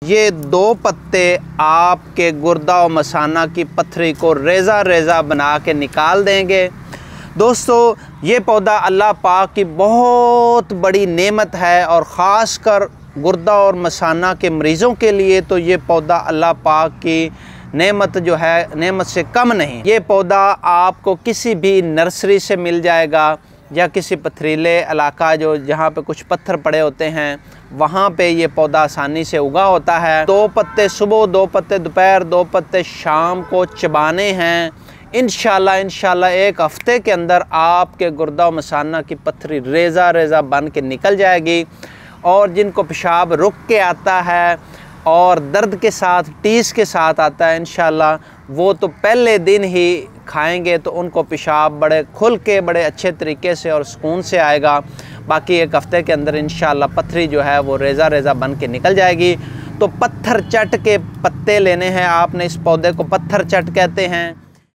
ये 2 पत्ते आपके गुर्दा और मसाना की पथरी को रेज़ा रेज़ा बना के निकाल देंगे। दोस्तों, ये पौधा अल्लाह पाक की बहुत बड़ी नेमत है और ख़ास कर गुर्दा और मसाना के मरीज़ों के लिए तो ये पौधा अल्लाह पाक की नेमत जो है नेमत से कम नहीं। ये पौधा आपको किसी भी नर्सरी से मिल जाएगा या किसी पथरीले इलाका जो जहाँ पे कुछ पत्थर पड़े होते हैं वहाँ पे ये पौधा आसानी से उगा होता है। 2 पत्ते सुबह, 2 पत्ते दोपहर, 2 पत्ते शाम को चबाने हैं। इंशाल्लाह 1 हफ़्ते के अंदर आपके गुर्दा मसाना की पथरी रेज़ा रेज़ा बन के निकल जाएगी। और जिनको पेशाब रुक के आता है और दर्द के साथ, टीस के साथ आता है, इंशाल्लाह वो तो पहले दिन ही खाएंगे तो उनको पेशाब बड़े खुल के बड़े अच्छे तरीके से और सुकून से आएगा। बाकी 1 हफ़्ते के अंदर इंशाल्लाह पथरी जो है वो रेज़ा रेज़ा बन के निकल जाएगी। तो पत्थर चट के पत्ते लेने हैं आपने। इस पौधे को पत्थर चट कहते हैं।